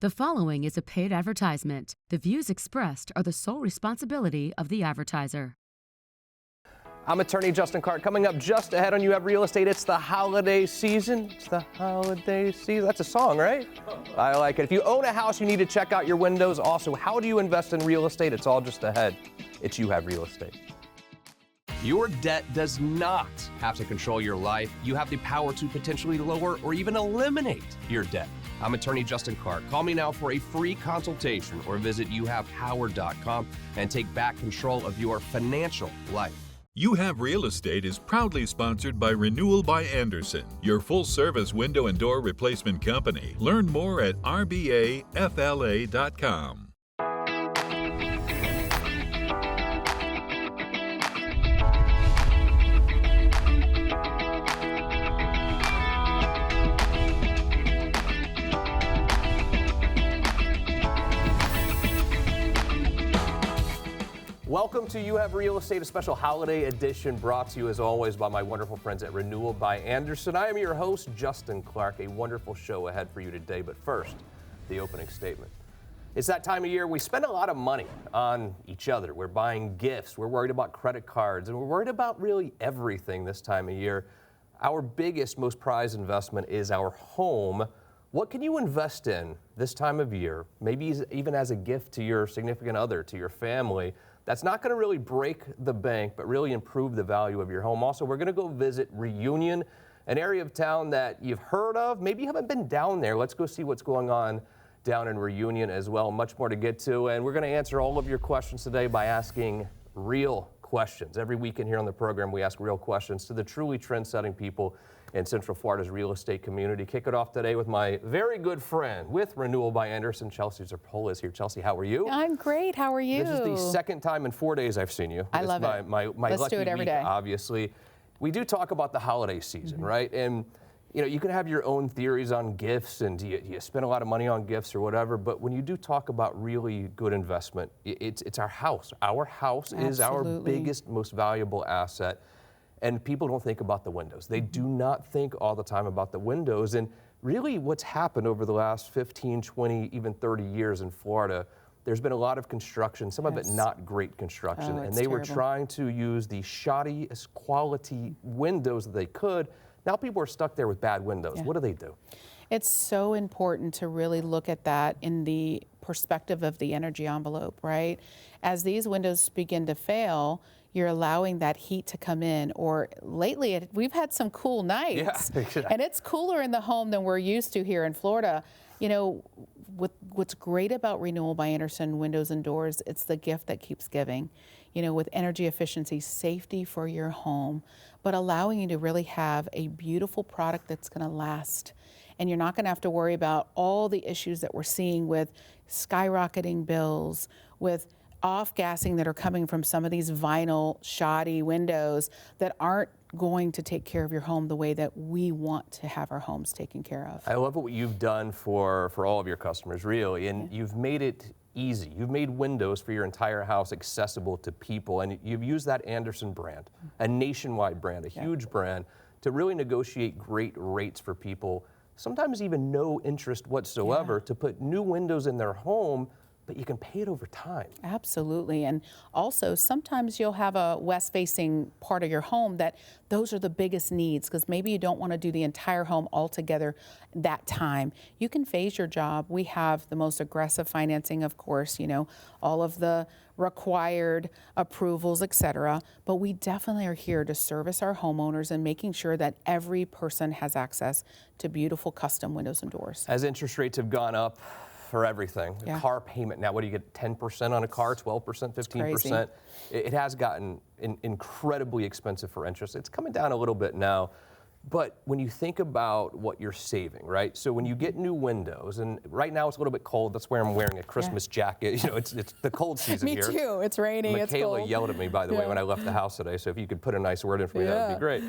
The following is a paid advertisement. The views expressed are the sole responsibility of the advertiser. I'm attorney Justin Clark. Coming up just ahead on You Have Real Estate, it's the holiday season. It's the holiday season. That's a song, right? I like it. If you own a house, you need to check out your windows. Also, how do you invest in real estate? It's all just ahead. It's You Have Real Estate. Your debt does not have to control your life. You have the power to potentially lower or even eliminate your debt. I'm attorney Justin Clark. Call me now for a free consultation or visit youhavepower.com and take back control of your financial life. You Have Real Estate is proudly sponsored by Renewal by Andersen, your full-service window and door replacement company. Learn more at rbafla.com. Welcome to You Have Real Estate, a special holiday edition brought to you as always by my wonderful friends at Renewal by Andersen. I am your host, Justin Clark. A wonderful show ahead for you today, but first, the opening statement. It's that time of year we spend a lot of money on each other. We're buying gifts, we're worried about credit cards, and we're worried about really everything this time of year. Our biggest, most prized investment is our home. What can you invest in this time of year, maybe even as a gift to your significant other, to your family, that's not going to really break the bank, but really improve the value of your home? Also, we're going to go visit Reunion, an area of town that you've heard of. Maybe you haven't been down there. Let's go see what's going on down in Reunion as well. Much more to get to, and we're going to answer all of your questions today by asking real questions. Every weekend here on the program, we ask real questions to the truly trend-setting people in Central Florida's real estate community. Kick it off today with my very good friend with Renewal by Andersen, Chelsea Zirpola is here. Chelsea, how are you? I'm great. How are you? This is the second time in 4 days I've seen you. I love it. My Let's lucky do it every week, day. obviously. We do talk about the holiday season, right? And you know, you can have your own theories on gifts, and do you spend a lot of money on gifts or whatever, but when you do talk about really good investment, it's our house. Our house is our biggest, most valuable asset. And people don't think about the windows. They do not think all the time about the windows. And really what's happened over the last 15, 20, even 30 years in Florida, there's been a lot of construction, some of it not great construction. And they were trying to use the shoddiest quality windows that they could. Now people are stuck there with bad windows. What do they do? It's so important to really look at that in the perspective of the energy envelope, right? As these windows begin to fail, you're allowing that heat to come in. Or lately, we've had some cool nights. Yeah. And it's cooler in the home than we're used to here in Florida. You know, what's great about Renewal by Andersen windows and doors, it's the gift that keeps giving. You know, with energy efficiency, safety for your home, but allowing you to really have a beautiful product that's going to last. And you're not going to have to worry about all the issues that we're seeing with skyrocketing bills, with off-gassing that are coming from some of these vinyl shoddy windows that aren't going to take care of your home the way that we want to have our homes taken care of. I love what you've done for all of your customers, really, and you've made it easy. You've made windows for your entire house accessible to people, and you've used that Andersen brand, a nationwide brand, a huge brand, to really negotiate great rates for people, sometimes even no interest whatsoever, to put new windows in their home, but you can pay it over time. Absolutely. And also, sometimes you'll have a west-facing part of your home that those are the biggest needs, because maybe you don't want to do the entire home altogether that time. You can phase your job. We have the most aggressive financing, of course, you know, all of the required approvals, etc. But we definitely are here to service our homeowners and making sure that every person has access to beautiful custom windows and doors. As interest rates have gone up, for everything. A car payment now, what do you get, 10% on a car, 12%, 15%? It has gotten incredibly expensive for interest. It's coming down a little bit now. But when you think about what you're saving, right? So when you get new windows, and right now it's a little bit cold, that's why I'm wearing a Christmas jacket. You know, it's the cold season Me here. Me too, it's raining, it's cold. Michaela yelled at me, by the way, when I left the house today, so if you could put a nice word in for me, that would be great.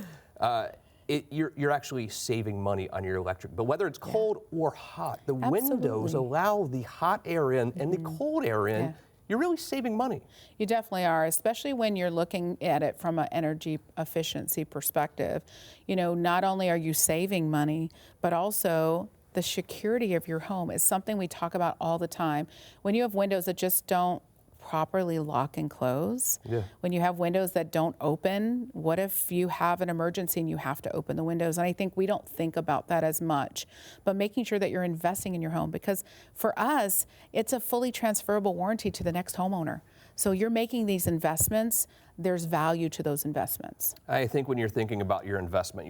You're actually saving money on your electric bill, whether it's cold or hot. The windows allow the hot air in and the cold air in. You're really saving money. You definitely are, especially when you're looking at it from an energy efficiency perspective. You know, not only are you saving money, but also the security of your home is something we talk about all the time. When you have windows that just don't properly lock and close, when you have windows that don't open, what if you have an emergency and you have to open the windows? And I think we don't think about that as much, but making sure that you're investing in your home, because for us, it's a fully transferable warranty to the next homeowner. So you're making these investments, there's value to those investments. I think when you're thinking about your investment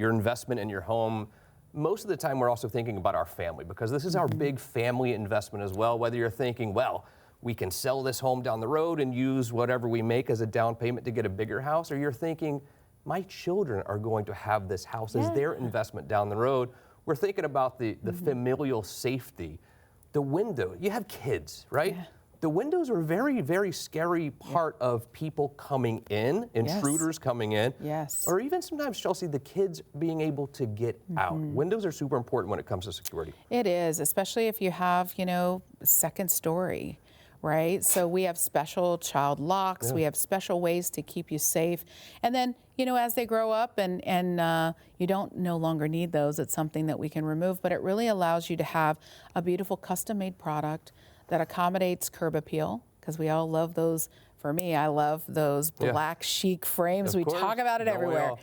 in your home, most of the time we're also thinking about our family, because this is our big family investment as well. Whether you're thinking, well, we can sell this home down the road and use whatever we make as a down payment to get a bigger house, or you're thinking, my children are going to have this house as their investment down the road. We're thinking about the familial safety. The window, you have kids, right? Yeah. The windows are a very, very scary part of people coming in, intruders coming in. Yes. Or even sometimes, Chelsea, the kids being able to get out. Windows are super important when it comes to security. It is, especially if you have, second story, right? So we have special child locks. We have special ways to keep you safe. And then, as they grow up and you don't no longer need those, it's something that we can remove, but it really allows you to have a beautiful custom-made product that accommodates curb appeal, because we all love those. For me, I love those black chic frames. We talk about it everywhere.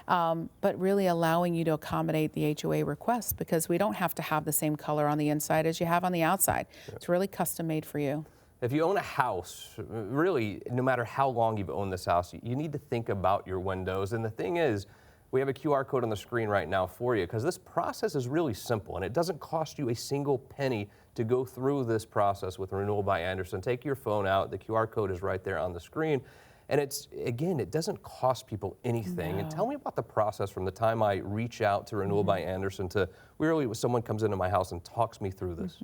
But really allowing you to accommodate the HOA requests, because we don't have to have the same color on the inside as you have on the outside. It's really custom made for you. If you own a house, really, no matter how long you've owned this house, you need to think about your windows. And the thing is, we have a QR code on the screen right now for you, because this process is really simple and it doesn't cost you a single penny to go through this process with Renewal by Andersen. Take your phone out, the QR code is right there on the screen. And it doesn't cost people anything. No. And tell me about the process from the time I reach out to Renewal by Andersen to really when someone comes into my house and talks me through this.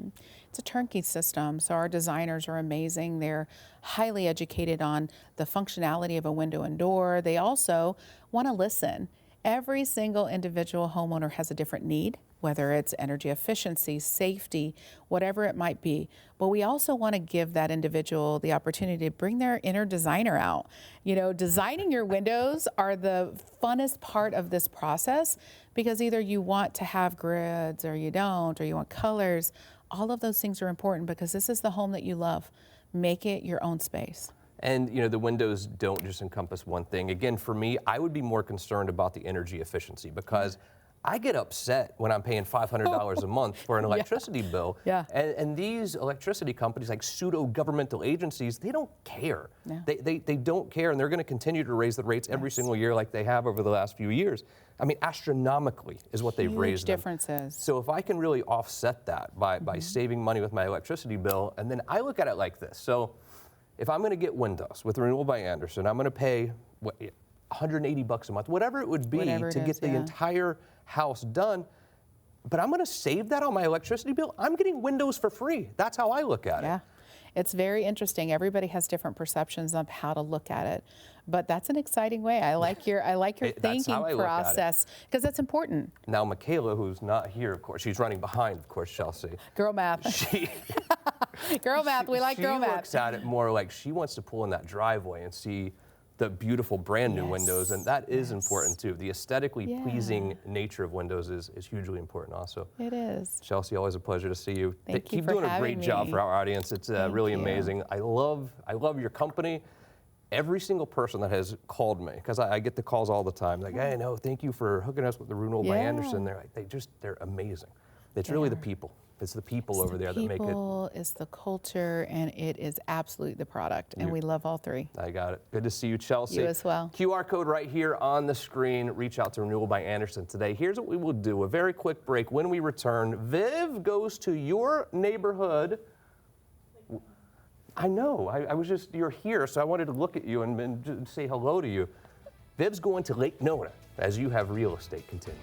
It's a turnkey system, so our designers are amazing. They're highly educated on the functionality of a window and door. They also want to listen. Every single individual homeowner has a different need, whether it's energy efficiency, safety, whatever it might be. But we also want to give that individual the opportunity to bring their inner designer out. Designing your windows are the funnest part of this process, because either you want to have grids or you don't, or you want colors. All of those things are important, because this is the home that you love. Make it your own space. And the windows don't just encompass one thing. Again, for me, I would be more concerned about the energy efficiency, because I get upset when I'm paying $500 a month for an electricity bill. Yeah. And these electricity companies, like pseudo-governmental agencies, they don't care. No. They don't care, and they're going to continue to raise the rates every single year like they have over the last few years. I mean, astronomically is what they've raised them. Huge differences. So if I can really offset that by saving money with my electricity bill, and then I look at it like this. So if I'm going to get windows with Renewal by Andersen, I'm going to pay $180 a month, whatever it would be to get the entire house done. But I'm going to save that on my electricity bill. I'm getting windows for free. That's how I look at it. It's very interesting. Everybody has different perceptions of how to look at it, but that's an exciting way. I like your thinking process, because that's important. Now, Michaela, who's not here, of course, she's running behind, of course, Chelsea. Girl math. Girl math. We like girl math. She looks at it more like she wants to pull in that driveway and see the beautiful brand new windows, and that is important too. The aesthetically pleasing nature of windows is hugely important also. It is. Chelsea, always a pleasure to see you. Thank you Keep for doing a having great me. job for our audience. It's really amazing. I love your company. Every single person that has called me, because I get the calls all the time, like, hey, no, thank you for hooking us with the Renewal by Andersen. They're like, they're amazing. It's really the people. It's the people over there that make it. It's the culture, and it is absolutely the product, and we love all three. I got it. Good to see you, Chelsea. You as well. QR code right here on the screen. Reach out to Renewal by Andersen today. Here's what we will do. A very quick break. When we return, Viv goes to your neighborhood. I know. I was just, you're here, so I wanted to look at you and just say hello to you. Viv's going to Lake Nona as You Have Real Estate continues.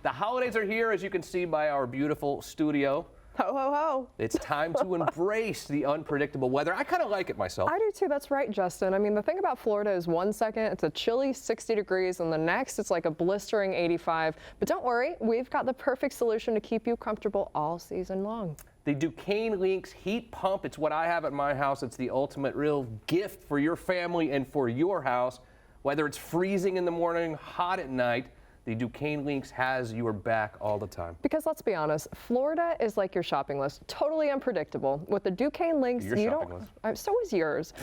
The holidays are here, as you can see by our beautiful studio. Ho, ho, ho. It's time to embrace the unpredictable weather. I kind of like it myself. I do too. That's right, Justin. I mean, the thing about Florida is 1 second it's a chilly 60 degrees, and the next it's like a blistering 85. But don't worry, we've got the perfect solution to keep you comfortable all season long. The Duquesne Lynx heat pump. It's what I have at my house. It's the ultimate real gift for your family and for your house. Whether it's freezing in the morning, hot at night, the Duquesne Links has your back all the time. Because let's be honest, Florida is like your shopping list, totally unpredictable. With the Duquesne Links, Your you shopping don't. So is yours.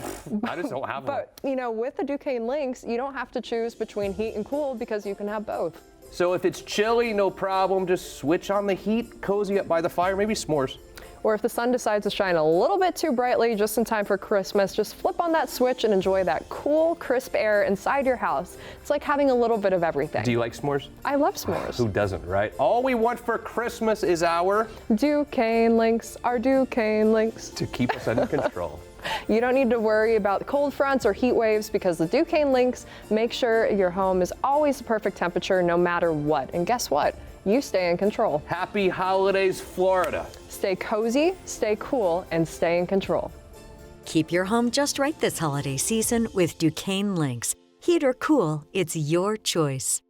I just don't have one. But you know, with the Duquesne Links, you don't have to choose between heat and cool because you can have both. So if it's chilly, no problem, just switch on the heat, cozy up by the fire, maybe s'mores. Or if the sun decides to shine a little bit too brightly just in time for Christmas, just flip on that switch and enjoy that cool, crisp air inside your house. It's like having a little bit of everything. Do you like s'mores? I love s'mores. Who doesn't, right? All we want for Christmas is our Duquesne Links, our Duquesne Links. to keep us under control. You don't need to worry about cold fronts or heat waves because the Duquesne Links make sure your home is always the perfect temperature no matter what. And guess what? You stay in control. Happy holidays, Florida. Stay cozy, stay cool, and stay in control. Keep your home just right this holiday season with Duquesne Links. Heat or cool, it's your choice.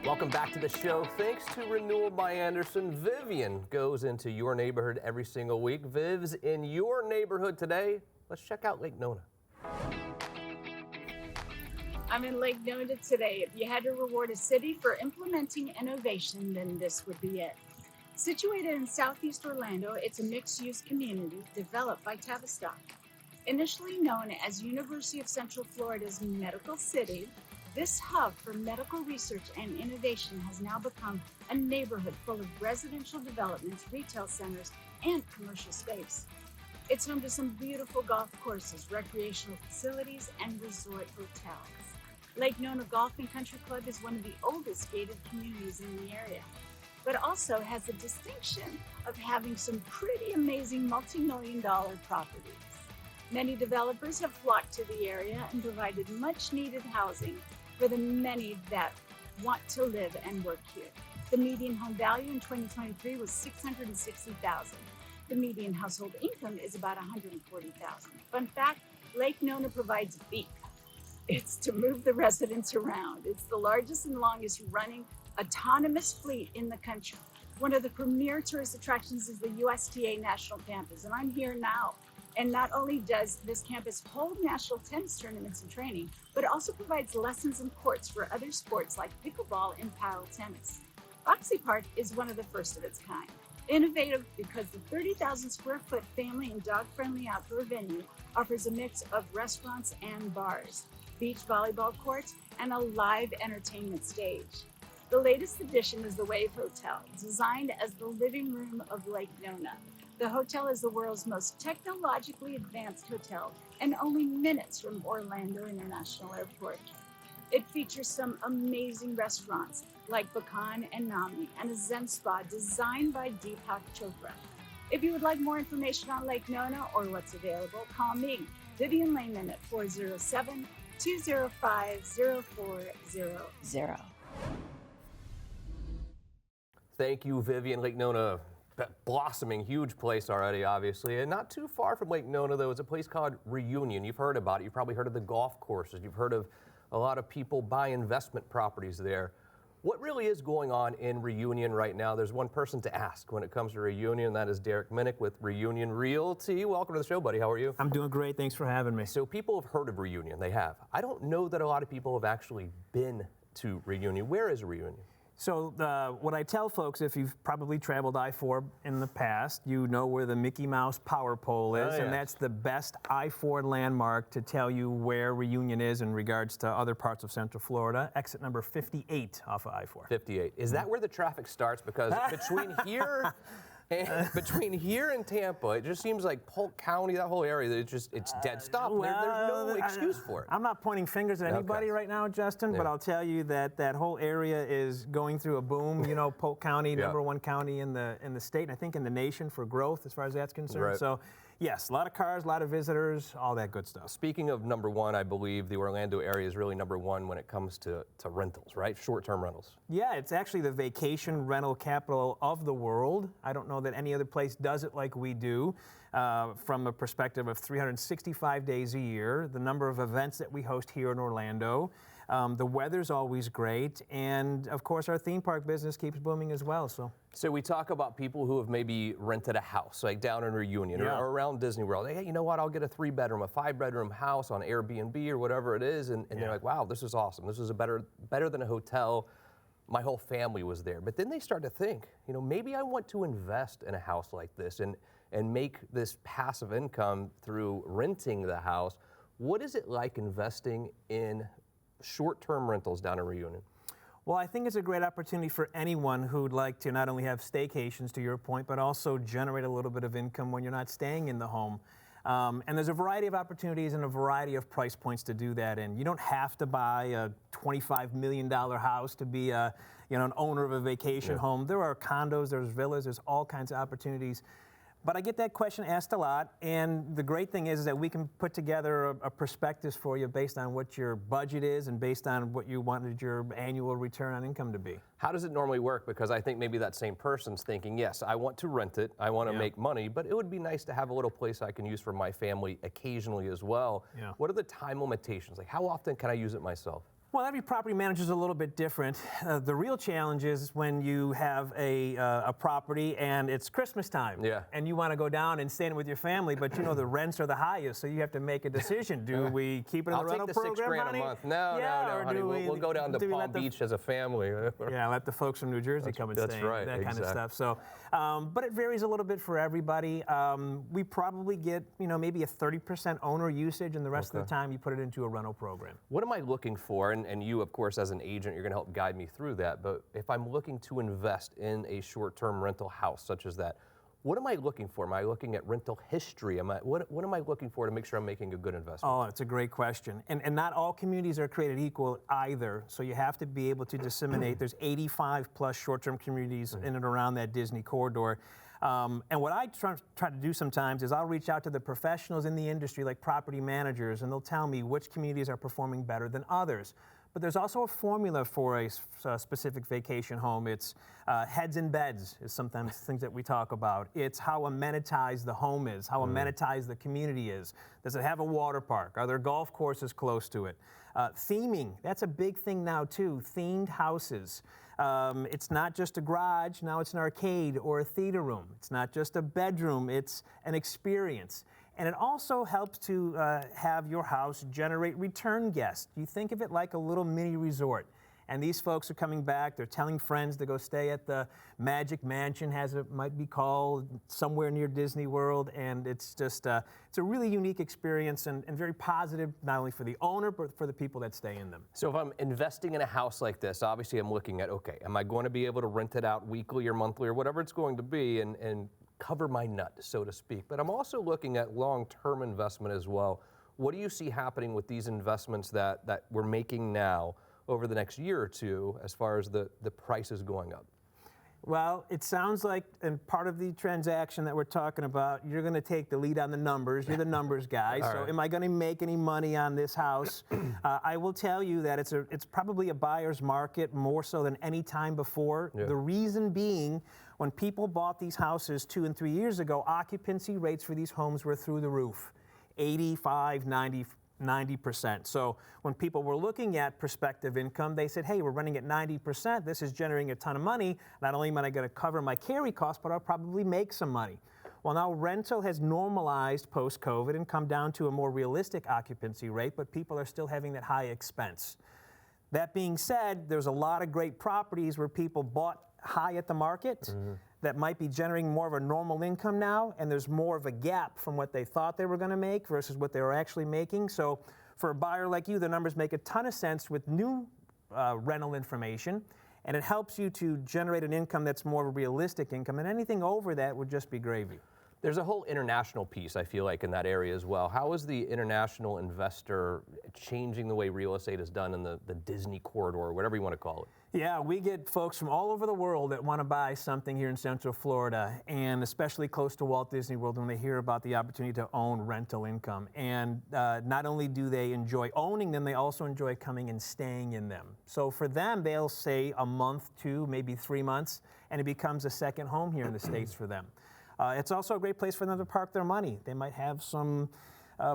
Welcome back to the show. Thanks to Renewal by Andersen, Vivian goes into your neighborhood every single week. Viv's in your neighborhood today. Let's check out Lake Nona. I'm in Lake Nona today. If you had to reward a city for implementing innovation, then this would be it. Situated in southeast Orlando, it's a mixed-use community developed by Tavistock. Initially known as University of Central Florida's Medical City, this hub for medical research and innovation has now become a neighborhood full of residential developments, retail centers, and commercial space. It's home to some beautiful golf courses, recreational facilities, and resort hotels. Lake Nona Golf and Country Club is one of the oldest gated communities in the area, but also has the distinction of having some pretty amazing multi-million-dollar properties. Many developers have flocked to the area and provided much-needed housing for the many that want to live and work here. The median home value in 2023 was $660,000. The median household income is about $140,000. Fun fact, Lake Nona provides beef. It's to move the residents around. It's the largest and longest running autonomous fleet in the country. One of the premier tourist attractions is the USTA National Campus, and I'm here now. And not only does this campus hold national tennis tournaments and training, but it also provides lessons and courts for other sports like pickleball and paddle tennis. Foxy Park is one of the first of its kind. Innovative because the 30,000 square foot family and dog-friendly outdoor venue offers a mix of restaurants and bars, beach volleyball courts, and a live entertainment stage. The latest addition is the Wave Hotel, designed as the living room of Lake Nona. The hotel is the world's most technologically advanced hotel and only minutes from Orlando International Airport. It features some amazing restaurants like Bakan and Nami and a Zen spa designed by Deepak Chopra. If you would like more information on Lake Nona or what's available, call me, Vivian Lehman, at 407-205-0400. Thank you, Vivian. Lake Nona, blossoming, huge place already, obviously. And not too far from Lake Nona, though, is a place called Reunion. You've heard about it. You've probably heard of the golf courses. You've heard of a lot of people buy investment properties there. What really is going on in Reunion right now? There's one person to ask when it comes to Reunion. That is Derrick Minnick with Reunion Realty. Welcome to the show, buddy. How are you? I'm doing great. Thanks for having me. So people have heard of Reunion. They have. I don't know that a lot of people have actually been to Reunion. Where is Reunion? So what I tell folks, if you've probably traveled I-4 in the past, you know where the Mickey Mouse power pole is, and that's the best I-4 landmark to tell you where Reunion is in regards to other parts of Central Florida. Exit number 58 off of I-4. 58. Is that where the traffic starts? Because between here and Tampa, it just seems like Polk County, that whole area, it's dead stop. There's no excuse for it. I'm not pointing fingers at anybody right now, Justin, but I'll tell you that that whole area is going through a boom. You know, Polk County, number one county in the state, and I think in the nation for growth as far as that's concerned. Right. So, yes, a lot of cars, a lot of visitors, all that good stuff. Speaking of number one, I believe the Orlando area is really number one when it comes to rentals, right? Short-term rentals. Yeah, it's actually the vacation rental capital of the world. I don't know that any other place does it like we do. From a perspective of 365 days a year, the number of events that we host here in Orlando, The weather's always great, and of course our theme park business keeps booming as well. So we talk about people who have maybe rented a house, like down in Reunion or around Disney World. Hey, you know what? I'll get a 3-bedroom, a 5-bedroom house on Airbnb or whatever it is, and they're like, wow, this is awesome. This is better than a hotel. My whole family was there. But then they start to think, maybe I want to invest in a house like this and make this passive income through renting the house. What is it like investing in short-term rentals down in Reunion? Well, I think it's a great opportunity for anyone who'd like to not only have staycations, to your point, but also generate a little bit of income when you're not staying in the home. And there's a variety of opportunities and a variety of price points to do that in. You don't have to buy a $25 million house to be an owner of a vacation home. There are condos, there's villas, there's all kinds of opportunities. But I get that question asked a lot, and the great thing is that we can put together a prospectus for you based on what your budget is and based on what you wanted your annual return on income to be. How does it normally work? Because I think maybe that same person's thinking, yes, I want to rent it, I want to make money, but it would be nice to have a little place I can use for my family occasionally as well. What are the time limitations? Like, how often can I use it myself? Well, every property manager is a little bit different. The real challenge is when you have a property and it's Christmas time, and you want to go down and stay in it with your family, but the rents are the highest, so you have to make a decision. Do we keep it in the rental program, honey? $6,000 a month. No, honey. We'll go down to Palm Beach as a family. Let the folks from New Jersey come and stay. That's right. That kind of stuff. So, but it varies a little bit for everybody. We probably get maybe a 30% owner usage, and the rest of the time you put it into a rental program. What am I looking for? And you, of course, as an agent, you're going to help guide me through that. But if I'm looking to invest in a short-term rental house such as that, what am I looking for? Am I looking at rental history? What am I looking for to make sure I'm making a good investment? Oh, it's a great question. And not all communities are created equal either. So you have to be able to disseminate. There's 85 plus short-term communities in and around that Disney corridor. And what I try to do sometimes is I'll reach out to the professionals in the industry, like property managers, and they'll tell me which communities are performing better than others. But there's also a formula for a specific vacation home. It's heads and beds is sometimes things that we talk about. It's how amenitized the home is, how amenitized the community is. Does it have a water park? Are there golf courses close to it? Theming, that's a big thing now too, themed houses. It's not just a garage, now it's an arcade or a theater room. It's not just a bedroom, it's an experience. And it also helps to have your house generate return guests. You think of it like a little mini resort. And these folks are coming back, they're telling friends to go stay at the Magic Mansion, as it might be called, somewhere near Disney World. And it's just, it's a really unique experience and very positive, not only for the owner, but for the people that stay in them. So if I'm investing in a house like this, obviously I'm looking at, okay, am I going to be able to rent it out weekly or monthly or whatever it's going to be and cover my nut, so to speak. But I'm also looking at long-term investment as well. What do you see happening with these investments that we're making now over the next year or two as far as the prices going up? Well, it sounds like, and part of the transaction that we're talking about, you're going to take the lead on the numbers. You're the numbers guy. So am I going to make any money on this house? I will tell you that it's probably a buyer's market more so than any time before. The reason being, when people bought these houses 2 and 3 years ago, occupancy rates for these homes were through the roof, 85, 90%. So when people were looking at prospective income, they said, hey, we're running at 90%. This is generating a ton of money. Not only am I going to cover my carry costs, but I'll probably make some money. Well, now rental has normalized post-COVID and come down to a more realistic occupancy rate, but people are still having that high expense. That being said, there's a lot of great properties where people bought high at the market that might be generating more of a normal income now, and there's more of a gap from what they thought they were going to make versus what they were actually making. So for a buyer like you, the numbers make a ton of sense with new rental information, and it helps you to generate an income that's more of a realistic income, and anything over that would just be gravy. There's a whole international piece, I feel like, in that area as well. How is the international investor changing the way real estate is done in the Disney corridor, whatever you want to call it? Yeah, we get folks from all over the world that want to buy something here in Central Florida, and especially close to Walt Disney World when they hear about the opportunity to own rental income. And not only do they enjoy owning them, they also enjoy coming and staying in them. So for them, they'll stay a month, 2, maybe 3 months, and it becomes a second home here in the States for them. It's also a great place for them to park their money. They might have some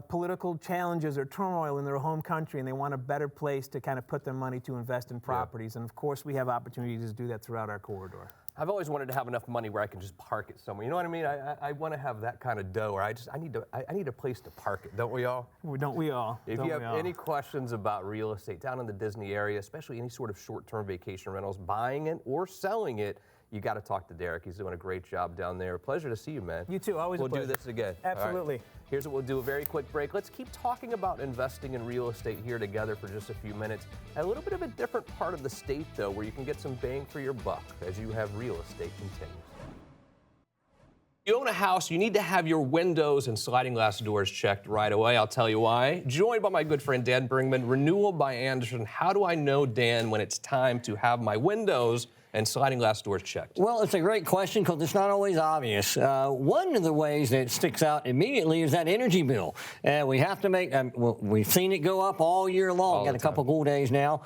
political challenges or turmoil in their home country, and they want a better place to kind of put their money to invest in properties. And of course, we have opportunities to do that throughout our corridor. I've always wanted to have enough money where I can just park it somewhere. You know what I mean? I want to have that kind of dough, or I need a place to park it. Don't we all? Don't we all? If you have any questions about real estate down in the Disney area, especially any sort of short-term vacation rentals, buying it or selling it, you got to talk to Derrick. He's doing a great job down there. Pleasure to see you, man. You too. Always a pleasure. We'll do this again. Absolutely. Right. Here's what we'll do, a very quick break. Let's keep talking about investing in real estate here together for just a few minutes. A little bit of a different part of the state, though, where you can get some bang for your buck as you have real estate continues. You own a house, you need to have your windows and sliding glass doors checked right away. I'll tell you why. Joined by my good friend Dan Bringman, Renewal by Andersen. How do I know, Dan, when it's time to have my windows and sliding glass doors checked? Well, it's a great question because it's not always obvious. One of the ways that sticks out immediately is that energy bill. We have to make, we've seen it go up all year long. Got a couple cool days now.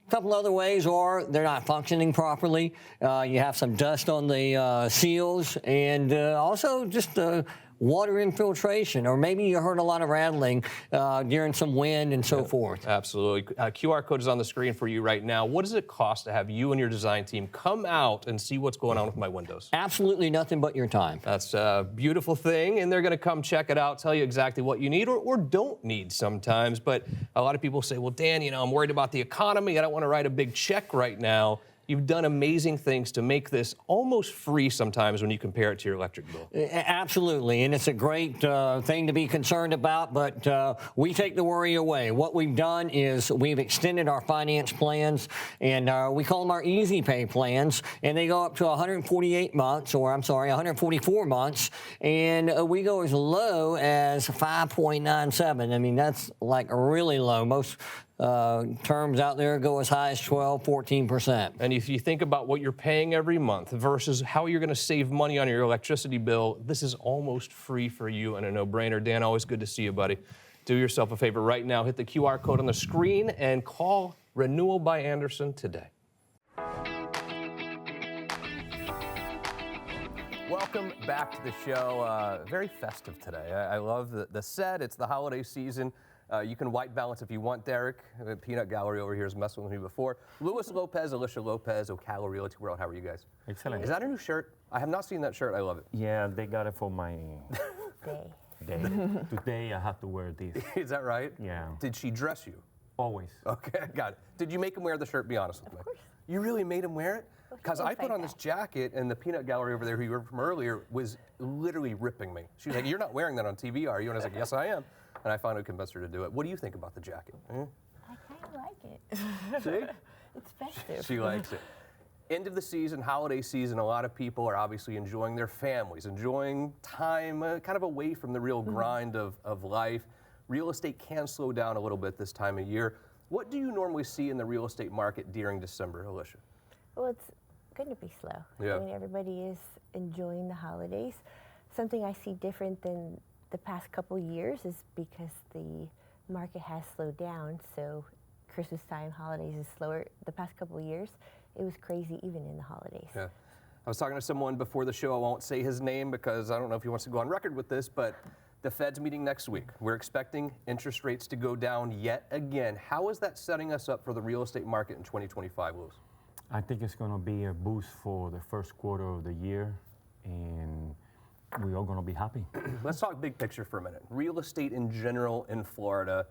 A couple other ways are they're not functioning properly. You have some dust on the seals, and also just water infiltration, or maybe you heard a lot of rattling during some wind and so forth. Absolutely. QR code is on the screen for you right now. What does it cost to have you and your design team come out and see what's going on with my windows? Absolutely nothing but your time. That's a beautiful thing, and they're going to come check it out, tell you exactly what you need or don't need sometimes. But a lot of people say, well, Dan, you know, I'm worried about the economy. I don't want to write a big check right now. You've done amazing things to make this almost free sometimes when you compare it to your electric bill. Absolutely, and it's a great thing to be concerned about, but we take the worry away. What we've done is we've extended our finance plans, and we call them our easy pay plans, and they go up to 148 months, or I'm sorry, 144 months, and we go as low as 5.97. I mean, that's like really low. Most terms out there go as high as 12, 14%. And if you think about what you're paying every month versus how you're going to save money on your electricity bill, this is almost free for you and a no-brainer. Dan, always good to see you, buddy. Do yourself a favor right now. Hit the QR code on the screen and call Renewal by Andersen today. Welcome back to the show. Very festive today. I love the set. It's the holiday season. You can white balance if you want, Derrick. The peanut gallery over here is messing with me before. Luis Lopez, Elisha Lopez, Ocala Realty World. How are you guys? Excellent. Is that a new shirt? I have not seen that shirt. I love it. Yeah, they got it for my day. Today I have to wear this. Is that right? Yeah. Did she dress you? Always. Okay, got it. Did you make him wear the shirt? Be honest with me. Of course. You really made him wear it? Because I put on this jacket, and the peanut gallery over there who you heard from earlier was literally ripping me. She was like, "You're not wearing that on TV, are you?" And I was like, "Yes, I am." And I finally convinced her to do it. What do you think about the jacket? I kind of like it. See? It's festive. She likes it. End of the season, holiday season, a lot of people are obviously enjoying their families, enjoying time kind of away from the real grind of life. Real estate can slow down a little bit this time of year. What do you normally see in the real estate market during December, Elisha? Well, it's going to be slow. Yeah. I mean, everybody is enjoying the holidays. Something I see different than the past couple years is because the market has slowed down, so Christmas time, holidays is slower. The past couple years, it was crazy even in the holidays. Yeah. I was talking to someone before the show. I won't say his name because I don't know if he wants to go on record with this, but the Fed's meeting next week. We're expecting interest rates to go down yet again. How is that setting us up for the real estate market in 2025, Lewis? I think it's going to be a boost for the first quarter of the year, and we are going to be happy. Let's talk big picture for a minute. Real estate in general in Florida,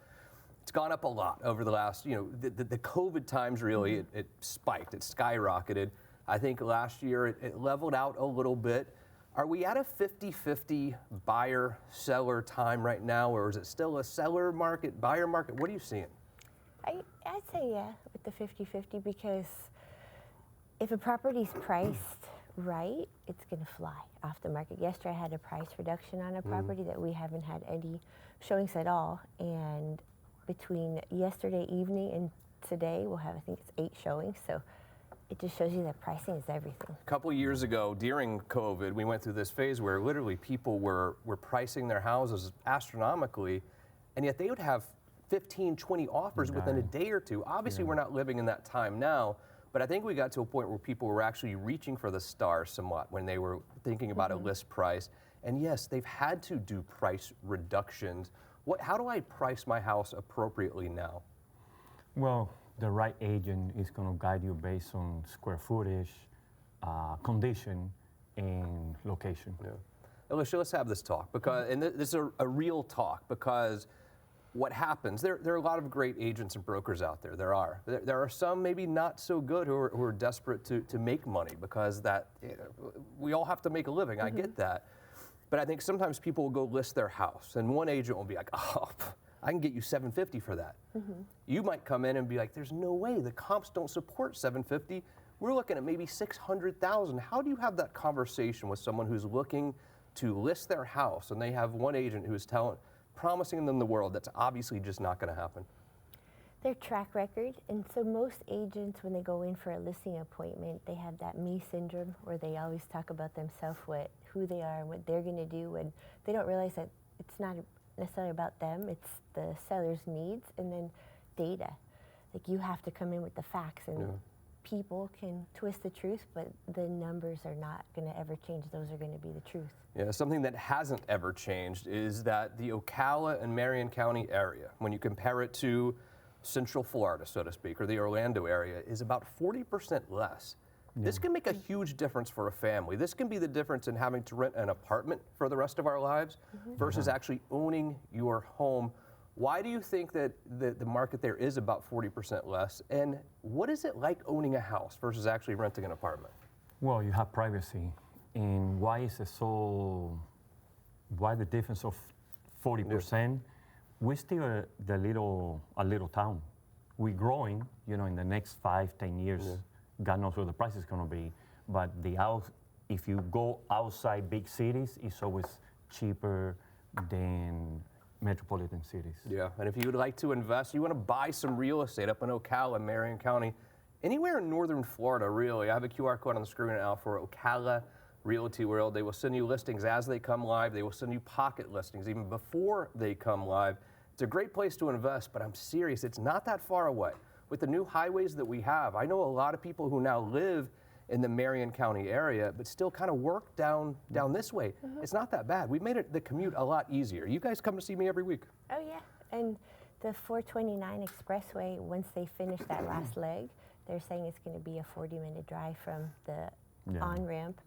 it's gone up a lot over the last, the COVID times really, it spiked, it skyrocketed. I think last year it leveled out a little bit. Are we at a 50-50 buyer-seller time right now, or is it still a seller market, buyer market? What are you seeing? I'd say yeah, with the 50-50, because if a property's priced right, it's going to fly off the market. Yesterday I had a price reduction on a property that we haven't had any showings at all, and between yesterday evening and today we'll have, I think it's 8 showings, so it just shows you that pricing is everything. A couple years ago during COVID, we went through this phase where literally people were pricing their houses astronomically, and yet they would have 15, 20 offers within a day or two. Obviously we're not living in that time now, but I think we got to a point where people were actually reaching for the stars somewhat when they were thinking about a list price. And yes, they've had to do price reductions. How do I price my house appropriately now? Well, the right agent is going to guide you based on square footage, condition, and location. Yeah. Elisha, let's have this talk, because, and this is a real talk, because what happens, there are a lot of great agents and brokers out there. There are some maybe not so good who are desperate to make money, because we all have to make a living. I get that. But I think sometimes people will go list their house, and one agent will be like, oh, I can get you $750 for that. You might come in and be like, there's no way, the comps don't support $750. We're looking at maybe $600,000. How do you have that conversation with someone who's looking to list their house, and they have one agent who is promising them the world that's obviously just not going to happen? Their track record, and so most agents, when they go in for a listing appointment, they have that me syndrome, where they always talk about themselves, who they are and what they're going to do, and they don't realize that it's not necessarily about them, it's the seller's needs, and then data. Like, you have to come in with the facts, and people can twist the truth, but the numbers are not going to ever change. Those are going to be the truth. Yeah, something that hasn't ever changed is that the Ocala and Marion County area, when you compare it to Central Florida, so to speak, or the Orlando area, is about 40% less. This can make a huge difference for a family. This can be the difference in having to rent an apartment for the rest of our lives versus actually owning your home. Why do you think that the market there is about 40% less? And what is it like owning a house versus actually renting an apartment? Well, you have privacy. And why is it why the difference of 40%? We're still a little town. We're growing, in the next 5-10 years. God knows where the price is going to be. But if you go outside big cities, it's always cheaper than metropolitan cities. Yeah, and if you would like to invest, you want to buy some real estate up in Ocala, Marion County, anywhere in northern Florida, really. I have a QR code on the screen now for Ocala Realty World. They will send you listings as they come live. They will send you pocket listings even before they come live. It's a great place to invest, but I'm serious, it's not that far away. With the new highways that we have, I know a lot of people who now live in the Marion County area, but still kind of work down this way. It's not that bad. We've made the commute a lot easier. You guys come to see me every week. Oh yeah, and the 429 Expressway, once they finish that last leg, they're saying it's going to be a 40-minute drive from the on-ramp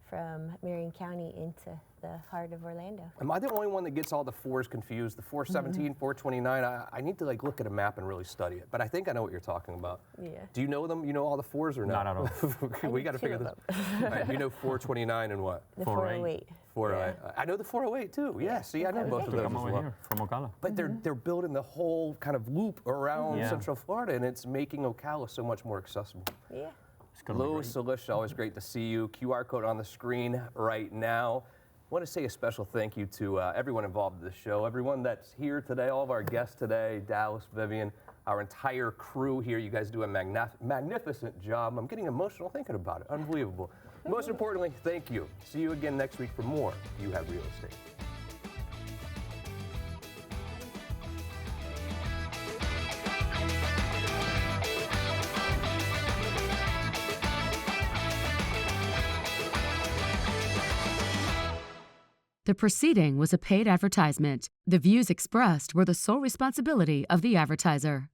from Marion County into the heart of Orlando. Am I the only one that gets all the 4s confused? The 417, 429, I need to look at a map and really study it, but I think I know what you're talking about. Yeah. Do you know them? You know all the 4s or not? Not at all. We got to figure this out. All right, you know 429 and what? The 408. 408. Yeah. I know the 408 too. Yeah, see, I know both of those as well. Here from Ocala. But they're building the whole kind of loop around Central Florida, and it's making Ocala so much more accessible. Yeah. Luis, Elisha, always great to see you. QR code on the screen right now. I want to say a special thank you to everyone involved in the show, everyone that's here today, all of our guests today, Dallas, Vivian, our entire crew here. You guys do a magnificent job. I'm getting emotional thinking about it. Unbelievable. Most importantly, thank you. See you again next week for more You Have Real Estate. The proceeding was a paid advertisement. The views expressed were the sole responsibility of the advertiser.